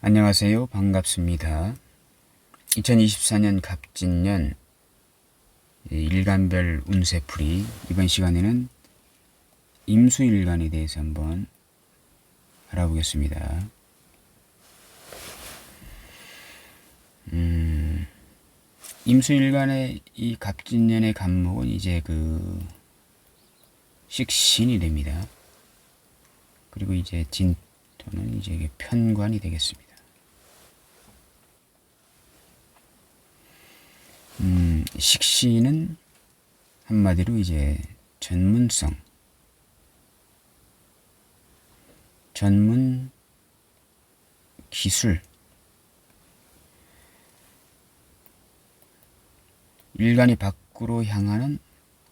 안녕하세요. 반갑습니다. 2024년 갑진년 일간별 운세풀이, 이번 시간에는 임수일간에 대해서 한번 알아보겠습니다. 임수일간의 이 갑진년의 간목은 이제 식신이 됩니다. 그리고 이제 진토는 이제 이게 편관이 되겠습니다. 식신은 한마디로 이제 전문성, 전문 기술, 일간이 밖으로 향하는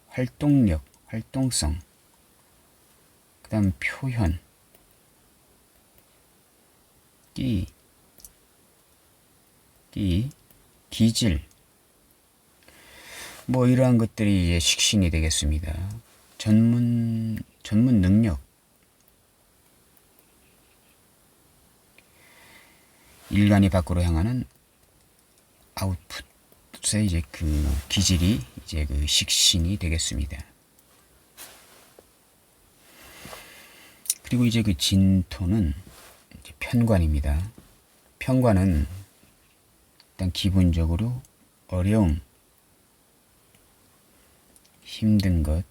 활동력, 활동성, 그 다음 표현, 기질, 뭐 이러한 것들이 이제 식신이 되겠습니다. 전문 능력, 일간이 밖으로 향하는 아웃풋의 이제 기질이 이제 식신이 되겠습니다. 그리고 이제 진토는 이제 편관입니다. 편관은 일단 기본적으로 어려움, 힘든 것,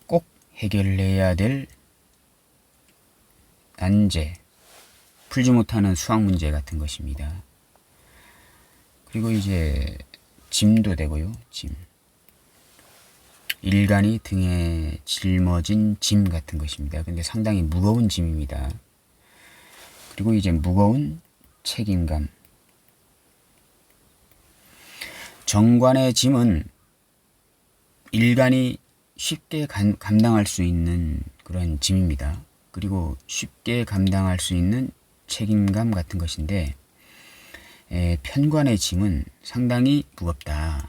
꼭 해결해야 될 난제, 풀지 못하는 수학 문제 같은 것입니다. 그리고 이제 짐도 되고요. 짐. 일간이 등에 짊어진 짐 같은 것입니다. 근데 상당히 무거운 짐입니다. 그리고 이제 무거운 책임감. 정관의 짐은 일간이 쉽게 감당할 수 있는 그런 짐입니다. 그리고 쉽게 감당할 수 있는 책임감 같은 것인데, 편관의 짐은 상당히 무겁다.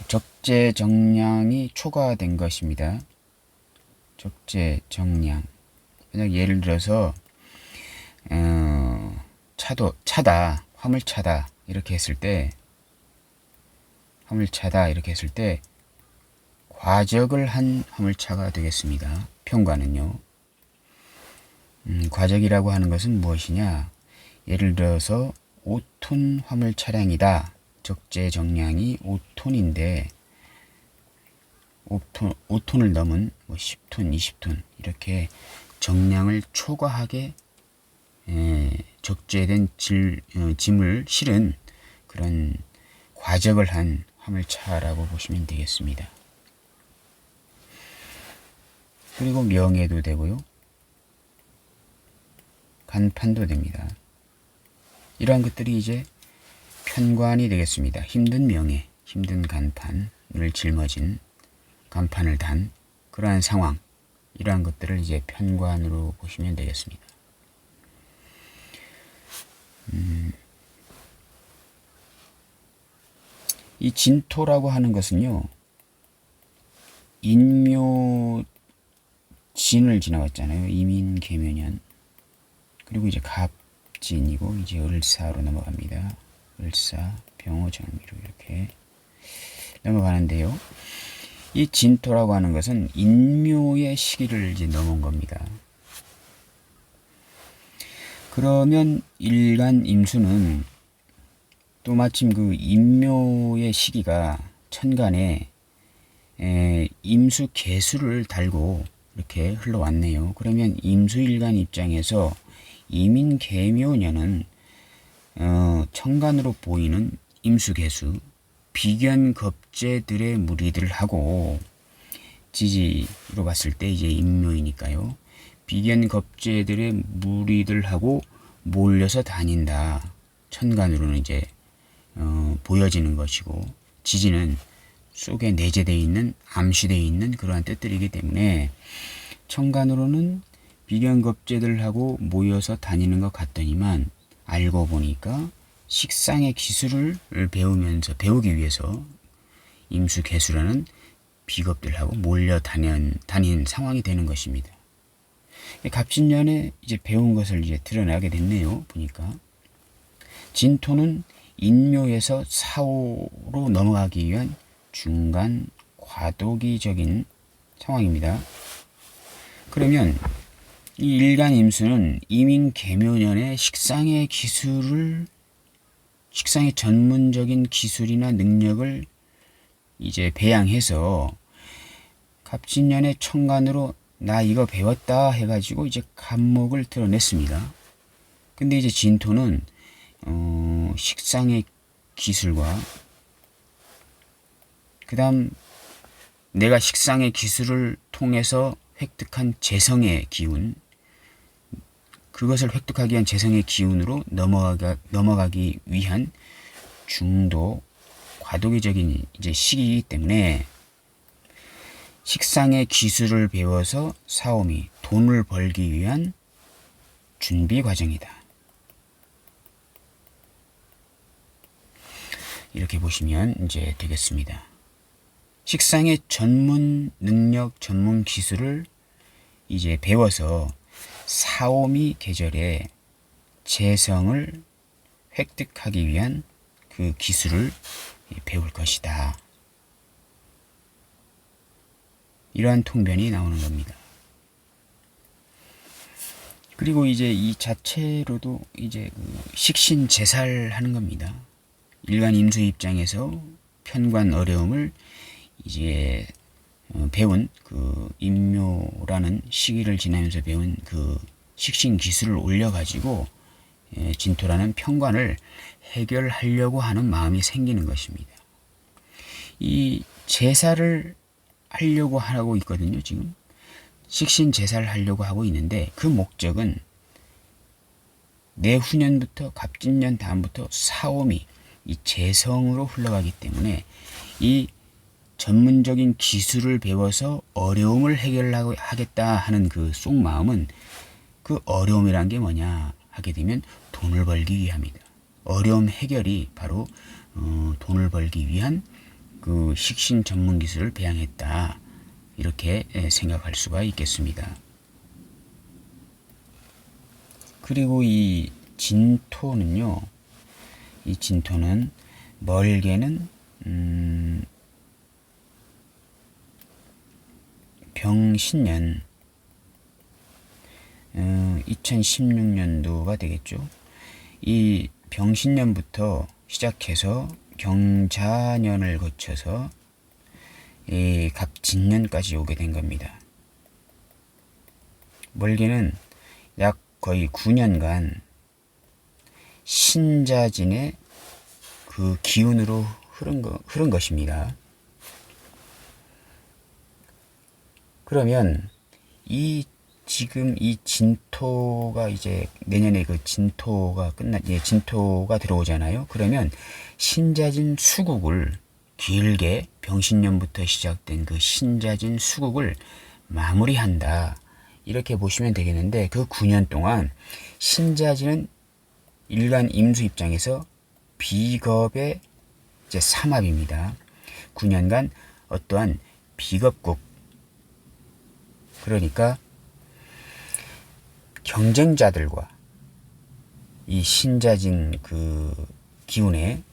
적재정량이 초과된 것입니다. 적재정량. 만약 예를 들어서 차다, 화물차다 이렇게 했을 때, 과적을 한 화물차가 되겠습니다. 편관은요. 과적이라고 하는 것은 무엇이냐? 예를 들어서 5톤 화물 차량이다. 적재 정량이 5톤인데 5톤을 넘은 10톤, 20톤 이렇게 정량을 초과하게 적재된 짐을 실은 그런 과적을 한 화물차라고 보시면 되겠습니다. 그리고 명예도 되고요. 간판도 됩니다. 이러한 것들이 이제 편관이 되겠습니다. 힘든 명예, 힘든 간판을 짊어진, 간판을 단 그러한 상황, 이러한 것들을 이제 편관으로 보시면 되겠습니다. 이 진토라고 하는 것은요, 인묘 진을 지나갔잖아요. 이민 계묘년. 그리고 이제 갑진이고 이제 을사로 넘어갑니다. 을사, 병호, 정미로 이렇게 넘어가는데요. 이 진토라고 하는 것은 인묘의 시기를 이제 넘은 겁니다. 그러면 일간 임수는 또 마침 인묘의 시기가 천간에 임수 개수를 달고 이렇게 흘러왔네요. 그러면 임수일간 입장에서 이민계묘년은 천간으로 보이는 임수개수, 비견겁제들의 무리들하고 지지로 봤을 때 이제 임묘이니까요. 비견겁제들의 무리들하고 몰려서 다닌다. 천간으로는 이제 보여지는 것이고, 지지는 속에 내재되어 있는, 암시되어 있는 그러한 뜻들이기 때문에 천간으로는 비견겁제들하고 모여서 다니는 것 같더니만 알고 보니까 식상의 기술을 배우기 위해서 임수개수라는 비겁들하고 몰려 다닌 상황이 되는 것입니다. 갑진년에 이제 배운 것을 이제 드러나게 됐네요. 보니까 진토는 인묘에서 사오로 넘어가기 위한 중간 과도기적인 상황입니다. 그러면 이 일간임수는 이민계묘년의 식상의 전문적인 기술이나 능력을 이제 배양해서 갑진년의 천간으로 나 이거 배웠다 해가지고 이제 갑목을 드러냈습니다. 근데 이제 진토는 식상의 기술과 그 다음 내가 식상의 기술을 통해서 획득한 재성의 기운, 그것을 획득하기 위한 재성의 기운으로 넘어가기 위한 중도 과도기적인 이제 시기이기 때문에 식상의 기술을 배워서 사오미 돈을 벌기 위한 준비 과정이다. 이렇게 보시면 이제 되겠습니다. 식상의 전문 능력, 전문 기술을 이제 배워서 사오미 계절에 재성을 획득하기 위한 그 기술을 배울 것이다. 이러한 통변이 나오는 겁니다. 그리고 이제 이 자체로도 이제 식신제살하는 겁니다. 일간 임수 입장에서 편관 어려움을 이제 배운 그 임묘라는 시기를 지나면서 배운 그 식신 기술을 올려가지고 진토라는 편관을 해결하려고 하는 마음이 생기는 것입니다. 이 제사를 하려고 하고 있거든요. 지금 식신 제사를 하려고 하고 있는데 그 목적은 내후년부터 갑진년 다음부터 사오미 이 재성으로 흘러가기 때문에 이 전문적인 기술을 배워서 어려움을 해결하고 하겠다 하는 그 속마음은 그 어려움이란 게 뭐냐 하게 되면 돈을 벌기 위함이다. 어려움 해결이 바로 돈을 벌기 위한 그 식신 전문 기술을 배양했다. 이렇게 생각할 수가 있겠습니다. 그리고 이 진토는요. 이 진토는 멀게는 병신년 2016년도가 되겠죠. 이 병신년부터 시작해서 경자년을 거쳐서 이 갑진년까지 오게 된 겁니다. 멀게는 약 거의 9년간 신자진의 그 기운으로 흐른 것입니다. 그러면 지금 이 진토가 이제 내년에 그 진토가 진토가 들어오잖아요. 그러면 신자진 수국을 길게 병신년부터 시작된 그 신자진 수국을 마무리한다. 이렇게 보시면 되겠는데 그 9년 동안 신자진은 일간 임수 입장에서 비겁의 이제 삼합입니다. 9년간 어떠한 비겁국, 그러니까 경쟁자들과 이 신자진 그 기운의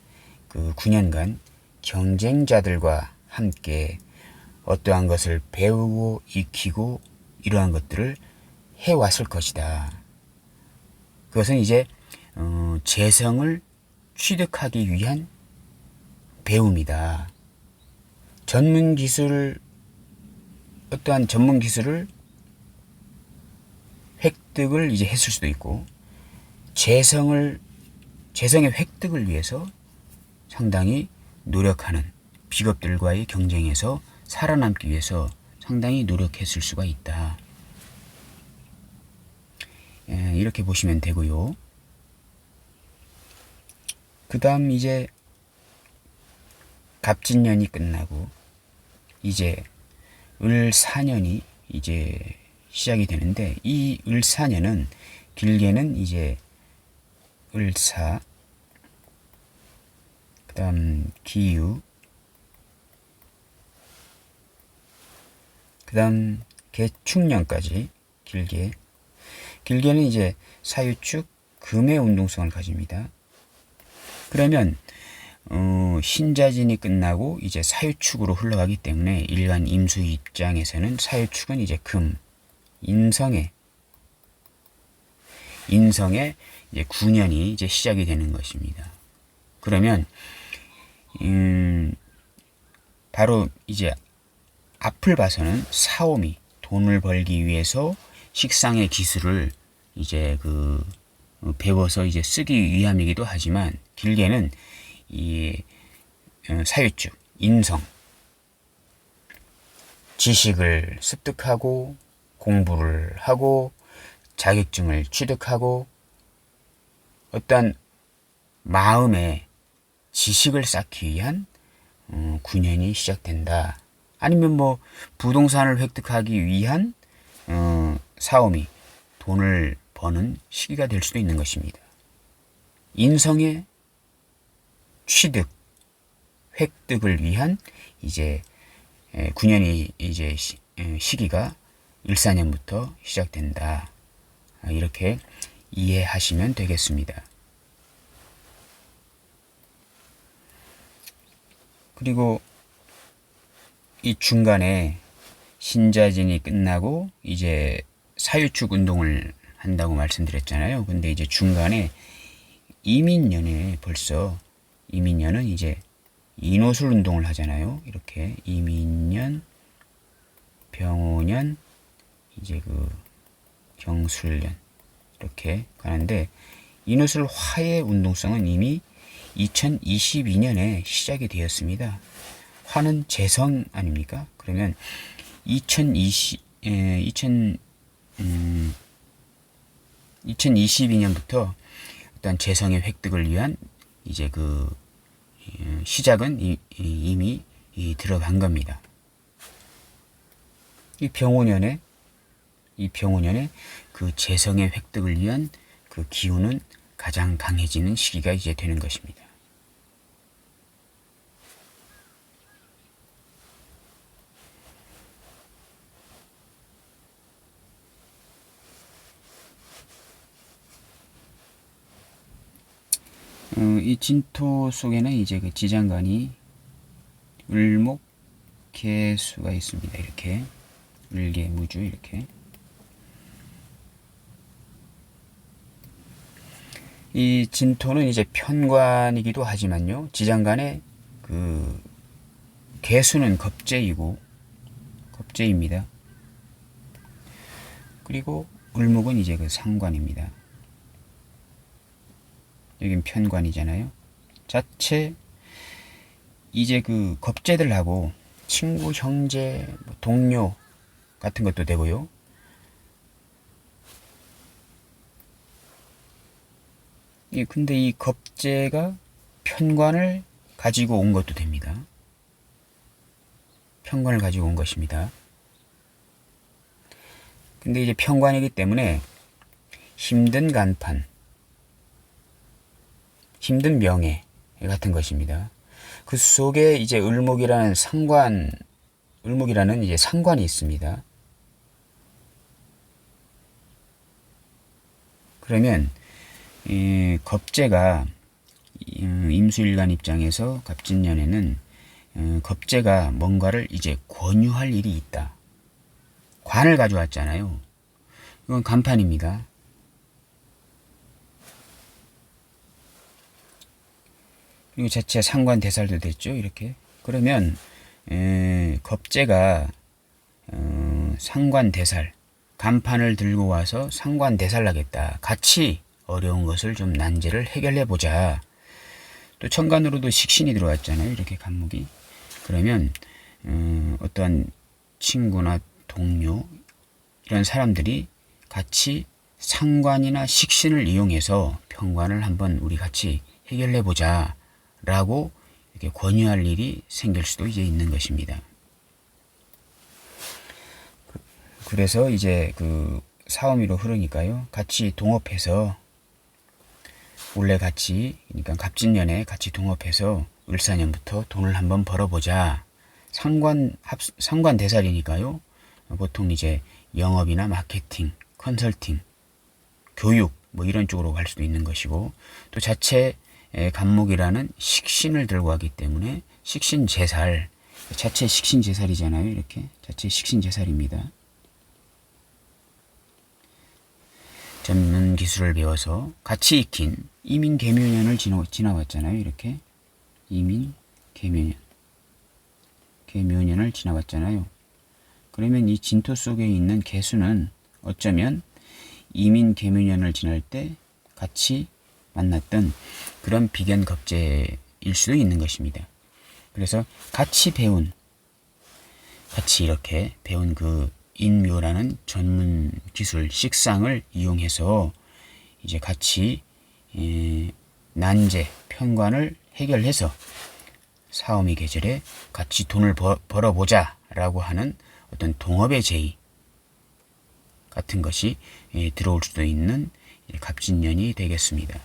그 9년간 경쟁자들과 함께 어떠한 것을 배우고 익히고 이러한 것들을 해왔을 것이다. 그것은 이제 재성을 취득하기 위한 배움이다. 어떠한 전문 기술을 획득을 이제 했을 수도 있고, 재성의 획득을 위해서 상당히 노력하는 비겁들과의 경쟁에서 살아남기 위해서 상당히 노력했을 수가 있다. 이렇게 보시면 되고요. 그 다음 이제 갑진년이 끝나고 이제 을사년이 이제 시작이 되는데 이 을사년은 길게는 이제 을사, 그 다음 기유, 그 다음 개축년까지 길게 길게는 이제 사유축 금의 운동성을 가집니다. 그러면 신자진이 끝나고 이제 사유축으로 흘러가기 때문에 일반 임수 입장에서는 사유축은 이제 금, 인성의 이제 9년이 이제 시작이 되는 것입니다. 그러면 바로 이제 앞을 봐서는 사오미, 돈을 벌기 위해서 식상의 기술을 이제 배워서 이제 쓰기 위함이기도 하지만, 길게는 이 사유축, 인성, 지식을 습득하고 공부를 하고 자격증을 취득하고 어떤 마음의 지식을 쌓기 위한 9년이 시작된다. 아니면 뭐 부동산을 획득하기 위한 사오미, 돈을 버는 시기가 될 수도 있는 것입니다. 인성의 취득, 획득을 위한 이제 9년이 이제 시기가 일사년부터 시작된다. 이렇게 이해하시면 되겠습니다. 그리고 이 중간에 신자진이 끝나고 이제 사유축 운동을 한다고 말씀드렸잖아요. 근데 이제 중간에 이민년에 벌써 이민년은 이제 인호술 운동을 하잖아요. 이렇게 이민년, 병오년, 이제 경술년 이렇게 가는데, 인호술 화의 운동성은 이미 2022년에 시작이 되었습니다. 화는 재성 아닙니까? 그러면 2022년부터 어떤 재성의 획득을 위한 이제 시작은 이미 들어간 겁니다. 이 병오년에 그 재성의 획득을 위한 그 기운은 가장 강해지는 시기가 이제 되는 것입니다. 이 진토 속에는 이제 그 지장간이 을목, 개수가 있습니다. 이렇게 을개, 무주 이렇게. 이 진토는 이제 편관이기도 하지만요, 지장간의 개수는 겁재입니다. 그리고 을목은 이제 상관입니다. 여긴 편관이잖아요. 자체 이제 겁재들하고 친구, 형제, 동료 같은 것도 되고요. 근데 이 겁재가 편관을 가지고 온 것도 됩니다. 편관을 가지고 온 것입니다. 근데 이제 편관이기 때문에 힘든 간판, 힘든 명예 같은 것입니다. 그 속에 이제 을목이라는 이제 상관이 있습니다. 그러면 겁재가 임수일간 입장에서 갑진년에는 겁재가 뭔가를 이제 권유할 일이 있다. 관을 가져왔잖아요. 이건 간판입니다. 그리고 자체 상관 대살도 됐죠. 이렇게. 그러면 겁재가 상관 대살, 간판을 들고 와서 상관 대살하겠다. 같이 어려운 것을 좀 난제를 해결해 보자. 또 천간으로도 식신이 들어왔잖아요. 이렇게 간목이. 그러면 어떠한 친구나 동료 이런 사람들이 같이 상관이나 식신을 이용해서 편관을 한번 우리 같이 해결해 보자 라고 이렇게 권유할 일이 생길 수도 이제 있는 것입니다. 그래서 이제 사오미로 흐르니까요, 같이 동업해서 원래 그러니까 갑진년에 같이 동업해서 을사년부터 돈을 한번 벌어보자. 상관 대살이니까요. 보통 이제 영업이나 마케팅, 컨설팅 교육 뭐 이런 쪽으로 갈 수도 있는 것이고, 또 자체 간목이라는 식신을 들고 가기 때문에 식신제살, 자체 식신제살이잖아요. 이렇게 자체 식신제살입니다. 전문 기술을 배워서 같이 익힌 이민 계묘년을 지나왔잖아요. 이렇게 이민 계묘년을 지나왔잖아요. 그러면 이 진토 속에 있는 개수는 어쩌면 이민 계묘년을 지날 때 같이 만났던 그런 비견겁제일 수도 있는 것입니다. 그래서 같이 이렇게 배운 그 인묘라는 전문 기술 식상을 이용해서 이제 같이 난제 편관을 해결해서 사오미 계절에 같이 돈을 벌어보자 라고 하는 어떤 동업의 제의 같은 것이 들어올 수도 있는 갑진년이 되겠습니다.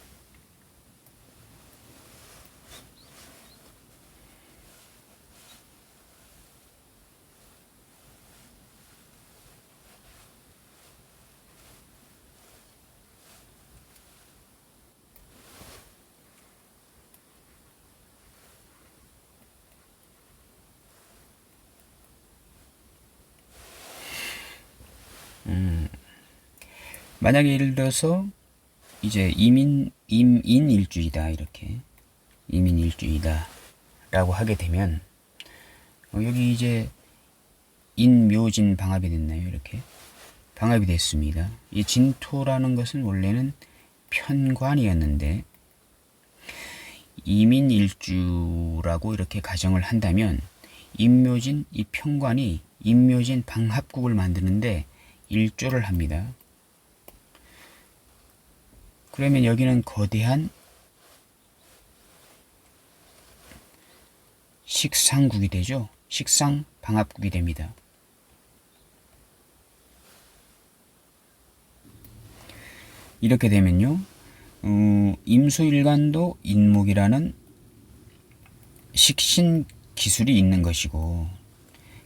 만약에 예를 들어서 이제 임인일주이다, 이렇게 임인일주이다 라고 하게 되면 여기 이제 인묘진 방합이 됐나요? 이렇게 방합이 됐습니다. 이 진토라는 것은 원래는 편관이었는데 이민일주라고 이렇게 가정을 한다면 인묘진 이 편관이 인묘진 방합국을 만드는데 일조를 합니다. 그러면 여기는 거대한 식상국이 되죠. 식상 방합국이 됩니다. 이렇게 되면요, 임수일간도 인목이라는 식신 기술이 있는 것이고,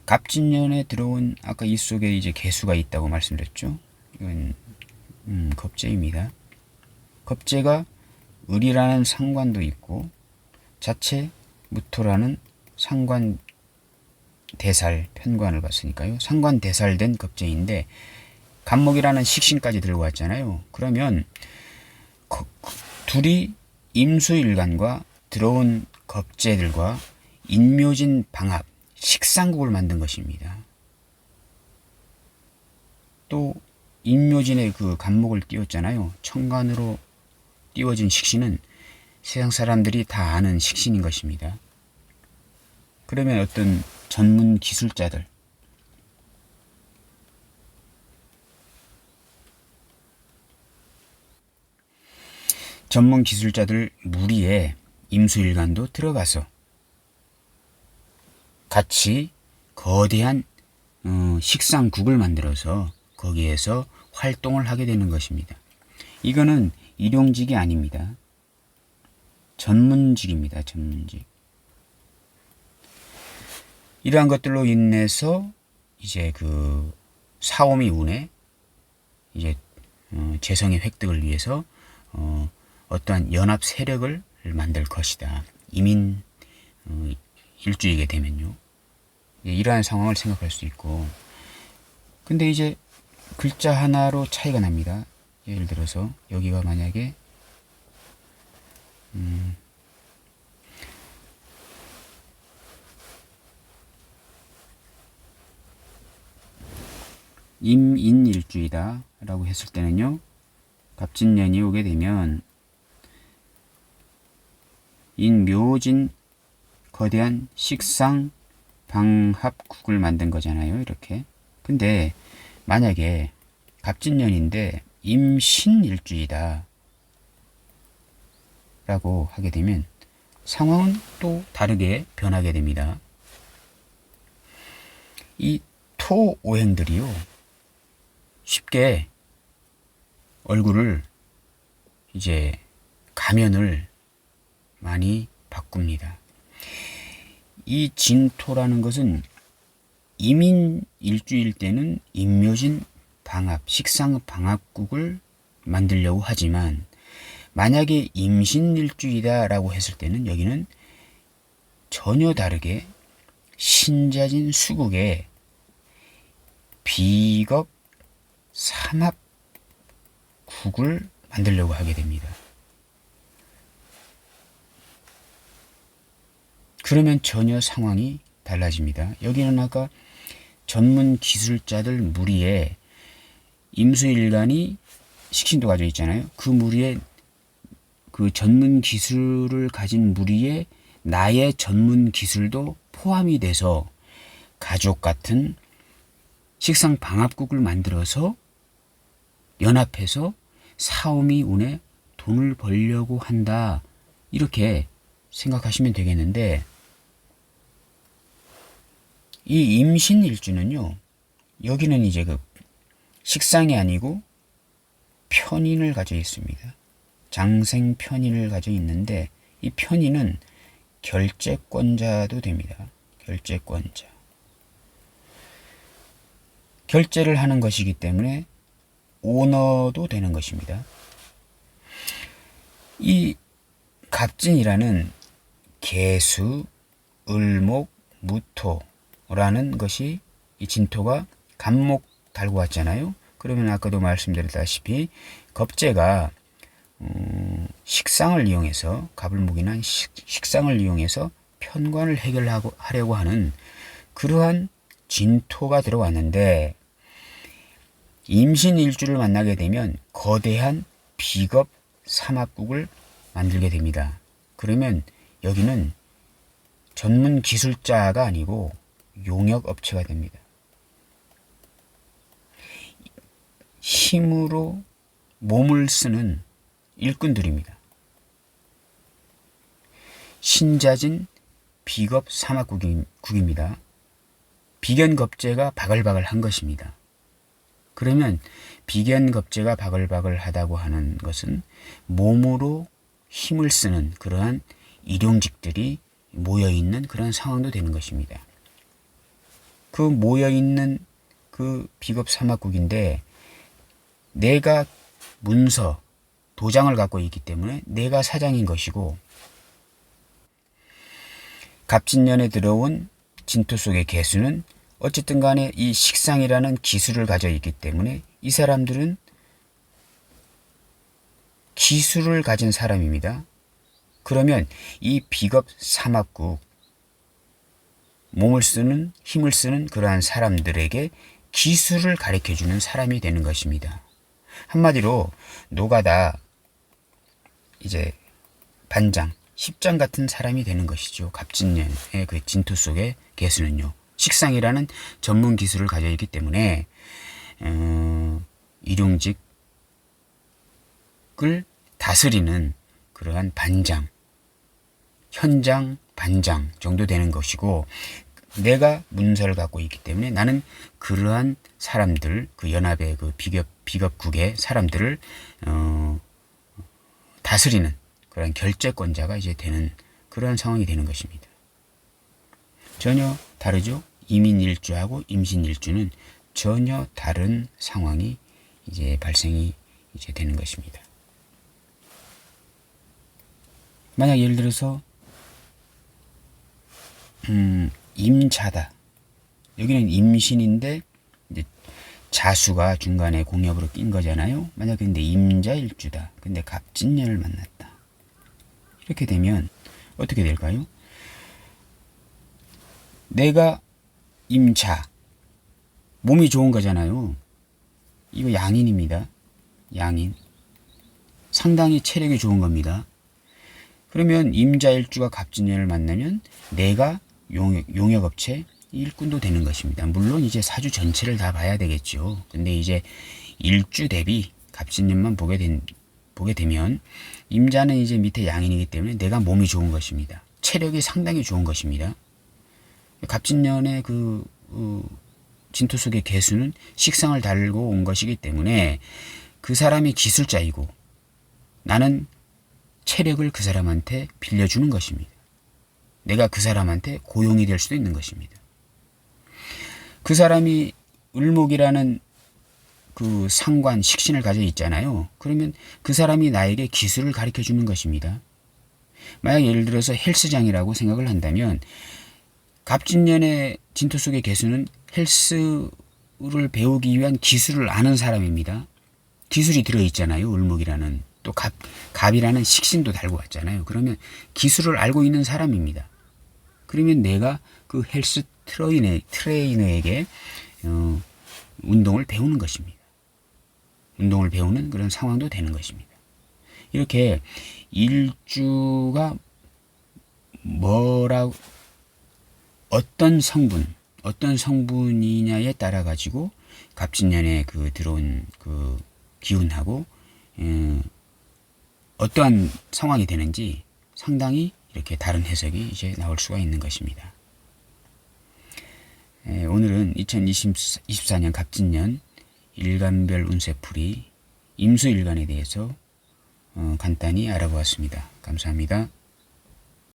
갑진년에 들어온 아까 이 속에 이제 개수가 있다고 말씀드렸죠. 이건 겁재입니다. 겁재가 을이라는 상관도 있고 자체 무토라는 상관 대살 편관을 봤으니까요. 상관 대살된 겁재인데 간목이라는 식신까지 들고 왔잖아요. 그러면 둘이 임수일간과 들어온 겁재들과 인묘진 방합 식상국을 만든 것입니다. 또 인묘진의 그 간목을 띄웠잖아요. 천간으로 띄워진 식신은 세상 사람들이 다 아는 식신인 것입니다. 그러면 어떤 전문 기술자들, 무리에 임수일간도 들어가서 같이 거대한 식상국을 만들어서 거기에서 활동을 하게 되는 것입니다. 이거는 일용직이 아닙니다. 전문직입니다. 전문직. 이러한 것들로 인해서 이제 그 사오미 운에 이제 재성의 획득을 위해서 어떠한 연합 세력을 만들 것이다. 이민 일주이게 되면요. 이러한 상황을 생각할 수 있고, 근데 이제 글자 하나로 차이가 납니다. 예를 들어서 여기가 만약에 임인일주이다 라고 했을 때는요, 갑진년이 오게 되면 인묘진 거대한 식상 방합국을 만든 거잖아요. 이렇게. 근데 만약에 갑진년인데 임신일주이다 라고 하게 되면 상황은 또 다르게 변하게 됩니다. 이 토오행들이요, 쉽게 얼굴을 이제 가면을 많이 바꿉니다. 이 진토라는 것은 이민 일주일 때는 임묘진 방합, 식상 방합국을 만들려고 하지만 만약에 임신일주이다라고 했을 때는 여기는 전혀 다르게 신자진 수국에 비겁 삼합국을 만들려고 하게 됩니다. 그러면 전혀 상황이 달라집니다. 여기는 아까 전문 기술자들 무리에 임수일간이 식신도 가져 있잖아요. 그 무리에 그 전문 기술을 가진 무리에 나의 전문 기술도 포함이 돼서 가족 같은 식상 방합국을 만들어서 연합해서 사오미 운에 돈을 벌려고 한다. 이렇게 생각하시면 되겠는데, 이 임신일주는요, 여기는 이제 그 식상이 아니고 편인을 가져 있습니다. 장생 편인을 가져 있는데, 이 편인은 결재권자도 됩니다. 결재권자. 결재를 하는 것이기 때문에 오너도 되는 것입니다. 이 갑진이라는 개수, 을목, 무토라는 것이 이 진토가 갑목 달고 왔잖아요. 그러면 아까도 말씀드렸다시피 겁재가 식상을 이용해서 갑을목이나 식상을 이용해서 편관을 해결하려고 하는 그러한 진토가 들어왔는데, 임신일주를 만나게 되면 거대한 비겁 삼합국을 만들게 됩니다. 그러면 여기는 전문 기술자가 아니고 용역업체가 됩니다. 힘으로 몸을 쓰는 일꾼들입니다. 신자진 비겁 삼합국입니다. 비견겁재가 바글바글 한 것입니다. 그러면 비견겁재가 바글바글 하다고 하는 것은 몸으로 힘을 쓰는 그러한 일용직들이 모여있는 그런 상황도 되는 것입니다. 그 모여있는 그 비겁 삼합국인데, 내가 문서, 도장을 갖고 있기 때문에 내가 사장인 것이고, 갑진년에 들어온 진토 속의 개수는 어쨌든 간에 이 식상이라는 기술을 가져 있기 때문에 이 사람들은 기술을 가진 사람입니다. 그러면 이 비겁 삼합국, 몸을 쓰는, 힘을 쓰는 그러한 사람들에게 기술을 가르쳐주는 사람이 되는 것입니다. 한마디로 노가다, 이제 반장, 십장 같은 사람이 되는 것이죠. 갑진년의 그 진토 속의 개수는요. 식상이라는 전문 기술을 가져 있기 때문에 일용직을 다스리는 그러한 반장, 현장, 반장 정도 되는 것이고, 내가 문서를 갖고 있기 때문에 나는 그러한 사람들, 그 연합의 그 비겁국의 사람들을 다스리는 그런 결재권자가 이제 되는 그러한 상황이 되는 것입니다. 전혀 다르죠. 이민일주하고 임신일주는 전혀 다른 상황이 이제 발생이 이제 되는 것입니다. 만약 예를 들어서 임자다. 여기는 임신인데 이제 자수가 중간에 공역으로 낀 거잖아요. 만약 근데 임자일주다. 근데 갑진년을 만났다. 이렇게 되면 어떻게 될까요? 내가 임자, 몸이 좋은 거잖아요. 이거 양인입니다. 양인. 상당히 체력이 좋은 겁니다. 그러면 임자일주가 갑진년을 만나면 내가 용역업체 일꾼도 되는 것입니다. 물론 이제 사주 전체를 다 봐야 되겠죠. 근데 이제 일주 대비 갑진년만 보게 되면 임자는 이제 밑에 양인이기 때문에 내가 몸이 좋은 것입니다. 체력이 상당히 좋은 것입니다. 갑진년의 그 진토 속의 개수는 식상을 달고 온 것이기 때문에 그 사람이 기술자이고 나는 체력을 그 사람한테 빌려주는 것입니다. 내가 그 사람한테 고용이 될 수도 있는 것입니다. 그 사람이 을목이라는 그 상관, 식신을 가져 있잖아요. 그러면 그 사람이 나에게 기술을 가르쳐 주는 것입니다. 만약 예를 들어서 헬스장이라고 생각을 한다면 갑진년의 진토 속의 개수는 헬스를 배우기 위한 기술을 아는 사람입니다. 기술이 들어있잖아요. 을목이라는. 또 갑이라는 식신도 달고 왔잖아요. 그러면 기술을 알고 있는 사람입니다. 그러면 내가 그 헬스 트레이너에게 운동을 배우는 것입니다. 운동을 배우는 그런 상황도 되는 것입니다. 이렇게 일주가 어떤 성분이냐에 따라 가지고 갑진년에 그 들어온 그 기운하고 어떠한 상황이 되는지 상당히 이렇게 다른 해석이 이제 나올 수가 있는 것입니다. 오늘은 2024년 갑진년 일간별 운세풀이 임수일간에 대해서 간단히 알아보았습니다. 감사합니다.